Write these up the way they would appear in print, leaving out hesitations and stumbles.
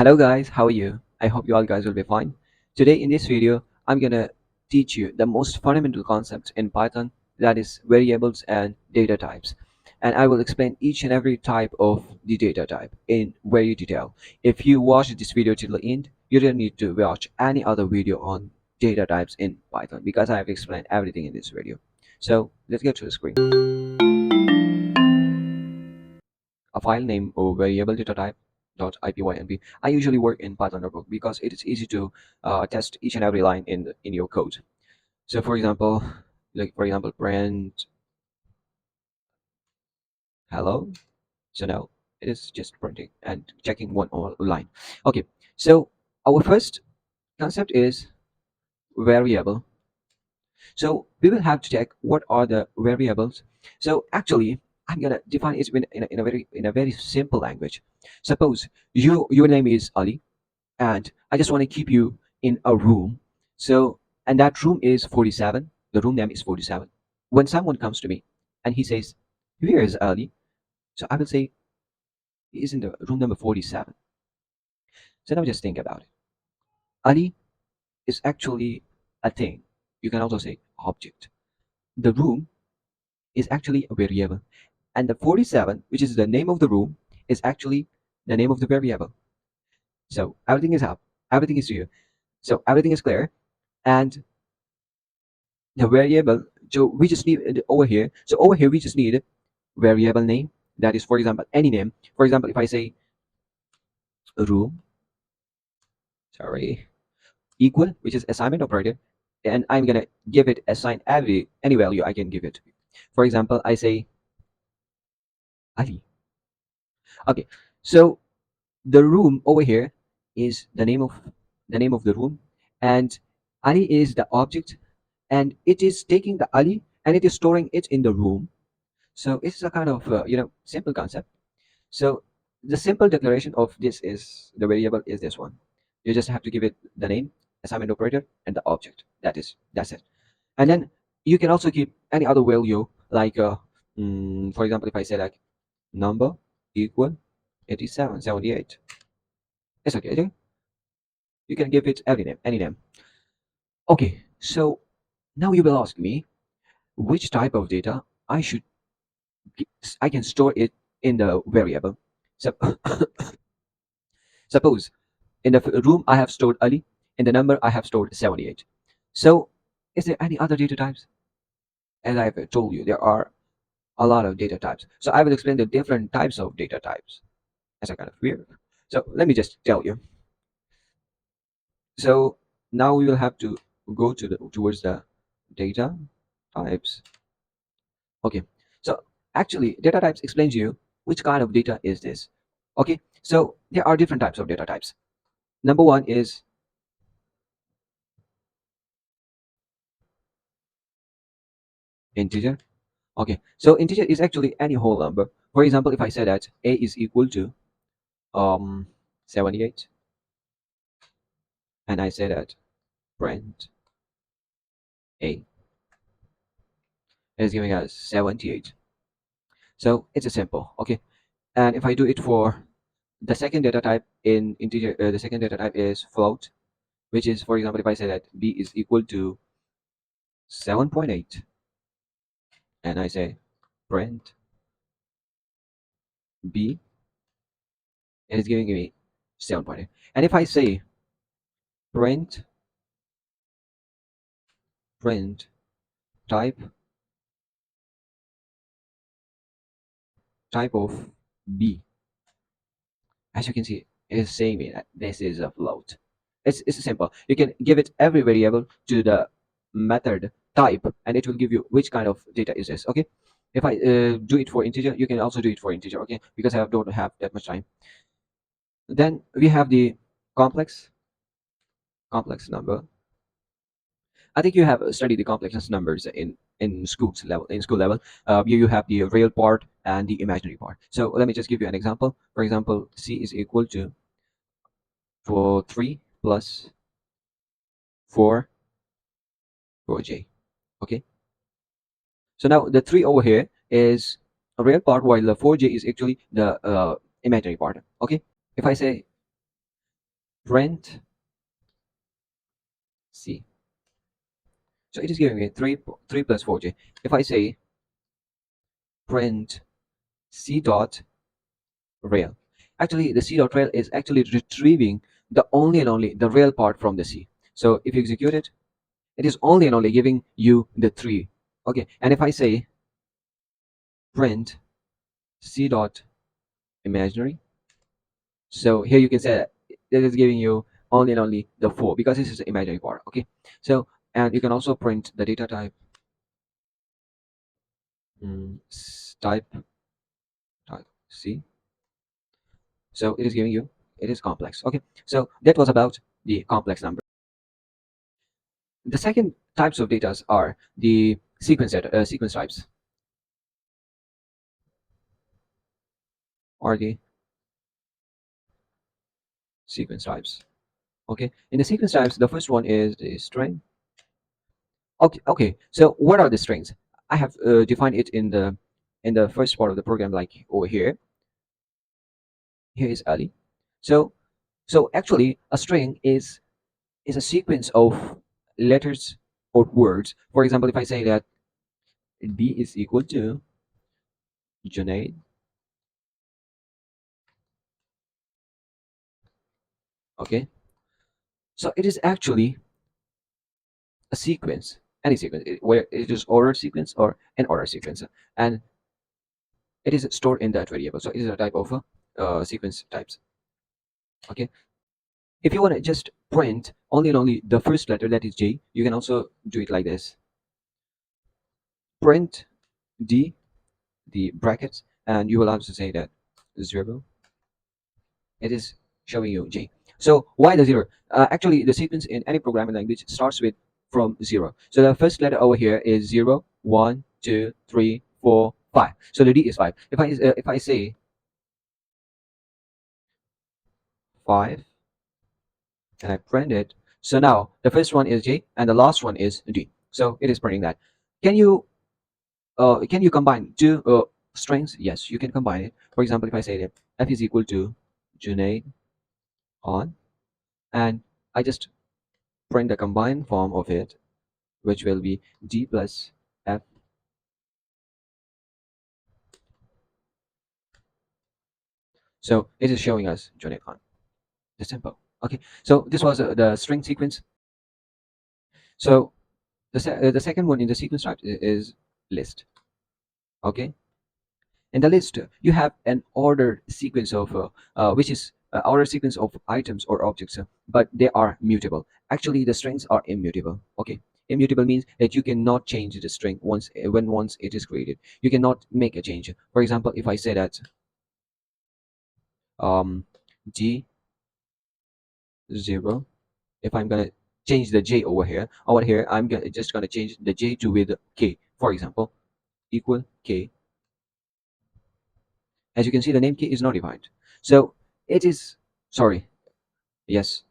Hello guys, how are you? I hope you all guys will be fine. Today in this video, I'm gonna teach you the most fundamental concepts in Python, that is variables and data types. And I will explain each and every type of the data type in very detail. If you watch this video till the end, you don't need to watch any other video on data types in Python because I have explained everything in this video. So let's get to the screen. A file name or variable data type .ipynb. I usually work in Python notebook because it is easy to test each and every line in your code. So for example, print hello. So now it is just printing and checking line. Okay, so our first concept is variable. So we will have to check what are the variables. So actually, I'm gonna define it in a very simple language. Suppose your name is Ali and I just want to keep you in a room. So, and that room is 47. The room name is 47. When someone comes to me and he says, "Where is Ali?" So I will say, "He is in the room number 47." So now just think about it. Ali is actually a thing. You can also say object. The room is actually a variable. And the 47, which is the name of the room, is actually the name of the variable. So everything is up. Everything is here. So everything is clear. And the variable, so we just need it over here. So over here we just need variable name, that is for example any name. For example, if I say room, sorry, equal, which is assignment operator, and I'm gonna give it assign any value I can give it. For example, I say Ali. Okay, so the room over here is the name of the room, and Ali is the object, and it is taking the Ali and it is storing it in the room. So it's a kind of simple concept. So the simple declaration of this is the variable is this one. You just have to give it the name, assignment operator, and the object. That's it. And then you can also keep any other value like for example, if I say like number equal 87, 78. It's okay. You can give it any name. Okay. So now you will ask me which type of data I can store it in the variable. So suppose in the room I have stored Ali, in the number I have stored 78. So is there any other data types? As I've told you, there are a lot of data types. So I will explain the different types of data types as a kind of weird. So let me just tell you. So now we will have to go towards the data types. Okay. So actually data types explains you which kind of data is this. Okay. So there are different types of data types. Number one is integer. Okay, so integer is actually any whole number. For example, if I say that a is equal to um 78, and I say that print a is giving us 78. So it's a simple. Okay, and if I do it for the second data type in integer, the second data type is float, which is, for example, if I say that b is equal to 7.8, and I say print b, it is giving me 7.8. And if I say print print type of b, as you can see, it is saying me that this is a float. It's simple. You can give it every variable to the method type, and it will give you which kind of data is this. Okay, if I do it for integer, you can also do it for integer. Okay, because don't have that much time. Then we have the complex number. I think you have studied the complex numbers in school level. You have the real part and the imaginary part. So let me just give you an example. For example, c is equal to for 3 plus 4 for j. Okay, so now the 3 over here is a real part while the 4j is actually the imaginary part. Okay, if I say print C. So it is giving me 3 plus 4j. If I say print C dot real, actually the C dot real is actually retrieving the only and only the real part from the C. So if you execute it, it is only and only giving you the 3. Okay, and if I say print C dot imaginary, so here you can say that it is giving you only and only the 4 because this is the imaginary part. Okay, so and you can also print the data type, type C. So it is giving you, it is complex. Okay, so that was about the complex number. The second types of data are the sequence types, or the sequence types. Okay, in the sequence types, the first one is the string. Okay. So what are the strings? I have defined it in the first part of the program, like over here. Here is Ali. So actually, a string is a sequence of letters or words. For example, if I say that D is equal to Junaid, okay. So it is actually a sequence, any sequence, where it is ordered sequence or an order sequence, and it is stored in that variable. So it is a type of sequence types. Okay. If you want to just print only and only the first letter, that is J, you can also do it like this. Print D, the brackets, and you will also say that 0. It is showing you J. So why the 0? Actually, the sequence in any programming language starts with from 0. So the first letter over here is 0, 1, 2, 3, 4, 5. So the D is 5. If I say 5 and I print it, so now the first one is J and the last one is D. So it is printing that. Can you can you combine two strings? Yes, you can combine it. For example, if I say that F is equal to Junaid on, and I just print the combined form of it, which will be D plus F. So it is showing us Junaid on. It's simple. Okay, so this was the string sequence. So the second one in the sequence type is list. Okay, in the list, you have an ordered sequence of which is ordered sequence of items or objects, but they are mutable. Actually, the strings are immutable. Okay, immutable means that you cannot change the string once it is created. You cannot make a change. For example, if I say that um, G0, if I'm gonna change the J over here, just gonna change the J to with K. For example, equal K. As you can see, the name K is not defined. So it is, sorry, yes,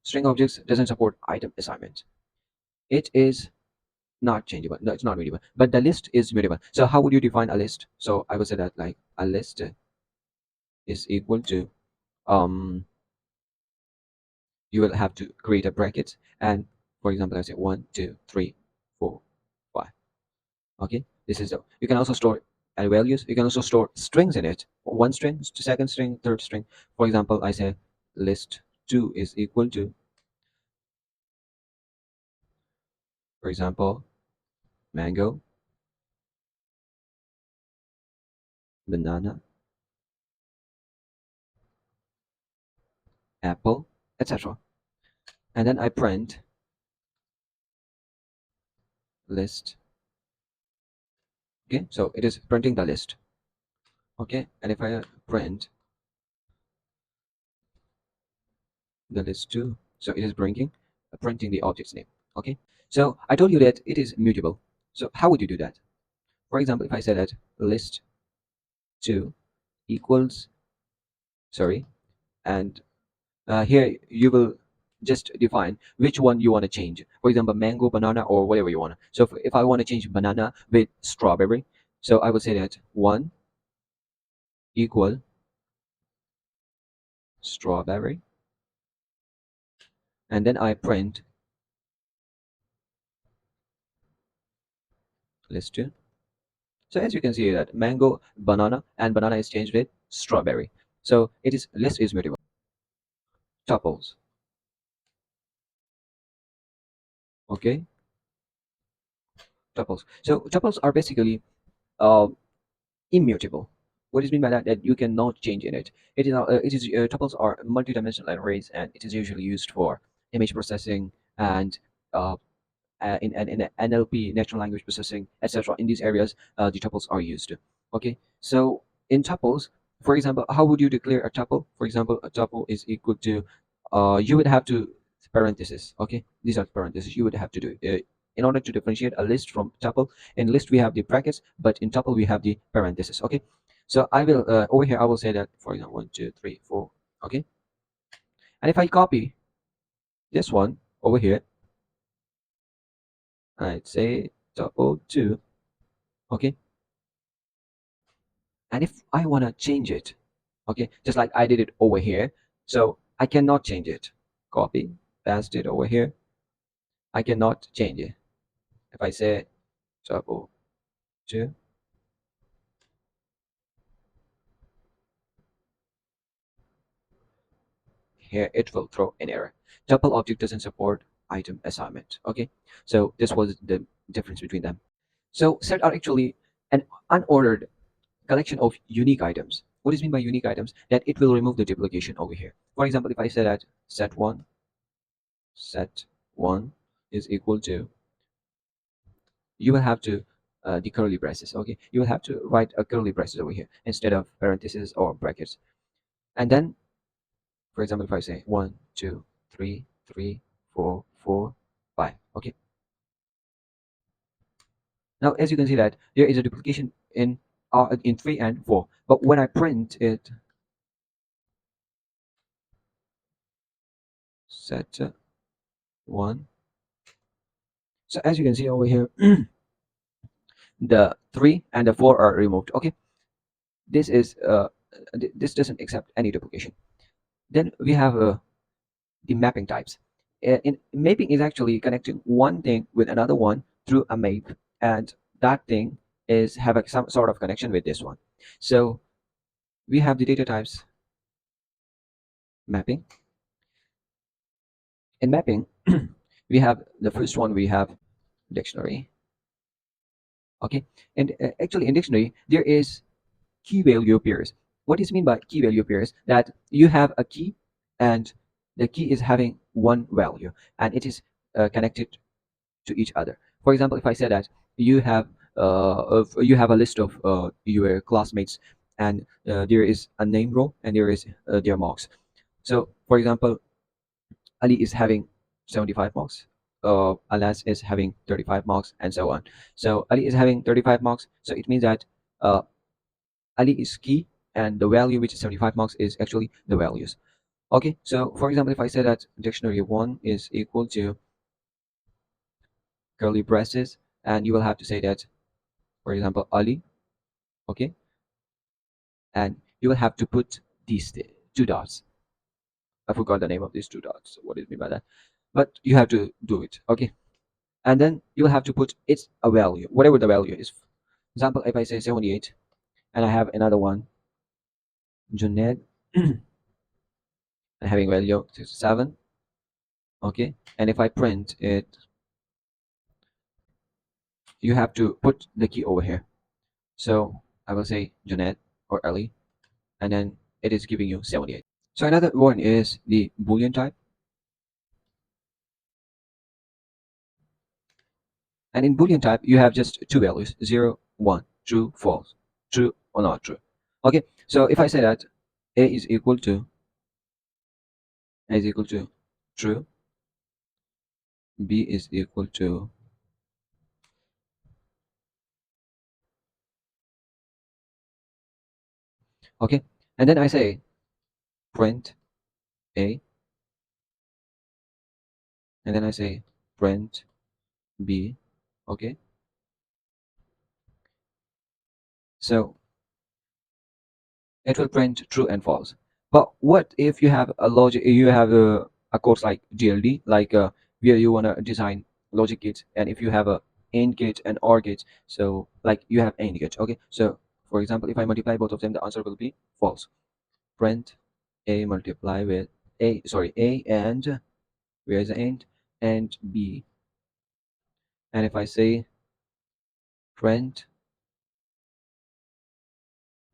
string objects doesn't support item assignment. It is not changeable. No, it's not mutable. But the list is mutable. So how would you define a list? So I would say that like a list is equal to you will have to create a bracket, and for example, I say 1, 2, 3, 4, 5. Okay, this is the, you can also store values. You can also store strings in it. One string, second string, third string. For example, I say list 2 is equal to, for example, mango, banana, apple, etc. And then I print list. Okay, so it is printing the list. Okay, and if I print the list too, so it is printing the object's name. Okay, so I told you that it is mutable. So how would you do that? For example, if I say that list 2 equals, sorry, and here you will just define which one you want to change. For example, mango, banana, or whatever you want. So if I want to change banana with strawberry, so I would say that 1 equal strawberry, and then I print list 2. So as you can see that mango, banana, and banana is changed with strawberry. So it is list is mutable. Tuples. Okay, tuples. So tuples are basically uh, immutable. What is mean by that? That you cannot change in it. Tuples are multidimensional arrays, and it is usually used for image processing and uh, in NLP, natural language processing, etc. In these areas, the tuples are used. Okay, so in tuples, for example, how would you declare a tuple? For example, a tuple is equal to, you would have to parentheses. Okay, these are parentheses. You would have to do in order to differentiate a list from tuple. In list we have the brackets, but in tuple we have the parentheses. Okay, so I will over here I will say that, for example, 1, 2, 3, 4. Okay, and if I copy this one over here, I'd say tuple 2. Okay, and if I want to change it, okay, just like I did it over here, so I cannot change it. Copy, paste it over here. I cannot change it. If I say tuple 2, here it will throw an error. Tuple object doesn't support item assignment. Okay, so this was the difference between them. So set are actually an unordered collection of unique items. What is mean by unique items? That it will remove the duplication over here. For example, if I say that set1 is equal to, you will have to the curly braces. Okay, you will have to write a curly braces over here instead of parentheses or brackets. And then, for example, if I say 1, 2, 3, 3, 4, 4, 5. Okay, now as you can see that there is a duplication in 3 and 4, but when I print it, set1, so as you can see over here, the 3 and the 4 are removed. Okay, this is this doesn't accept any duplication. Then we have the mapping types. In mapping is actually connecting one thing with another one through a map, and that thing is have some sort of connection with this one. So we have the data types mapping. In mapping, we have the first one, we have dictionary. Okay, and actually in dictionary there is key value pairs. What is mean by key value pairs? That you have a key, and the key is having one value, and it is connected to each other. For example, if I say that you have a list of your classmates, and there is a name row and there is their marks. So, for example, Ali is having 75 marks. Alas is having 35 marks, and so on. So Ali is having 35 marks. So it means that uh, Ali is key, and the value which is 75 marks is actually the values. Okay. So for example, if I say that dictionary 1 is equal to curly braces, and you will have to say that, for example, Ali. Okay, and you will have to put these two dots. I forgot the name of these two dots. What do you mean by that? But you have to do it. Okay, and then you will have to put it's a value, whatever the value is. For example, if I say 78, and I have another one, Junaid, and having value 67. Okay, and if I print it, you have to put the key over here. So I will say Junaid or Ali, and then it is giving you 78. So another one is the Boolean type. And in Boolean type, you have just two values, 0, 1, true, false, true or not true. Okay, so if I say that A is equal to true, B is equal to, okay, and then I say print A, and then I say print B, okay. So it will print true and false. But what if you have a logic, you have a course like GLD, like where you want to design logic gates, and if you have a AND gate and OR gates, so like you have AND gate, okay? So for example, if I multiply both of them, the answer will be false. Print A multiply with A and where is the and B, and if I say print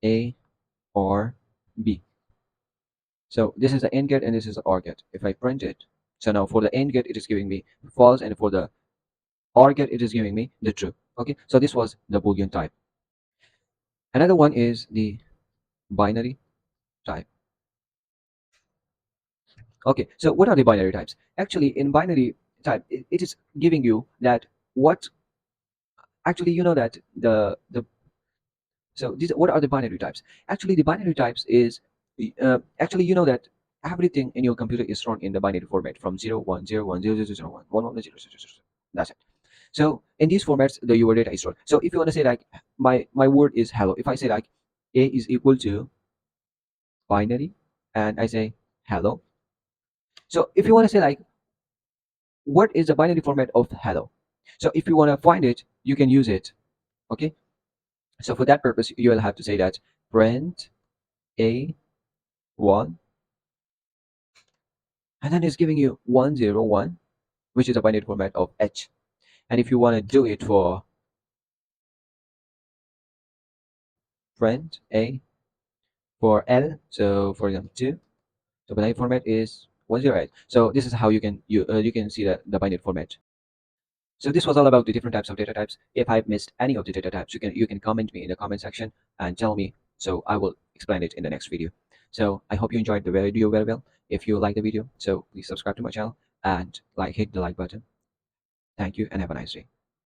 A or B, so this is the AND gate and this is the OR gate. If I print it, so now for the AND gate it is giving me false, and for the OR gate it is giving me the true. Okay, so this was the Boolean type. Another one is the binary type. Okay, so what are the binary types? Actually, in binary type, it is giving you that what actually you know that the so these what are the binary types? Actually, the binary types is actually you know that everything in your computer is stored in the binary format from 0 1 0 1 0 0 0 1 1 1 0 0 0 0. That's it. So in these formats, the your data is stored. So if you want to say like my word is hello, if I say like a is equal to binary, and I say hello. So if you want to say like what is the binary format of hello, so if you want to find it, you can use it. Okay. So for that purpose, you will have to say that print a1, and then it's giving you 101, which is a binary format of h. And if you want to do it for print a for l, so for example 2, so binary format is 108. So this is how you can see the binary format. So this was all about the different types of data types. If I've missed any of the data types, you can comment me in the comment section and tell me, so I will explain it in the next video. So I hope you enjoyed the video very well. If you like the video, so please subscribe to my channel and hit the like button. Thank you and have a nice day.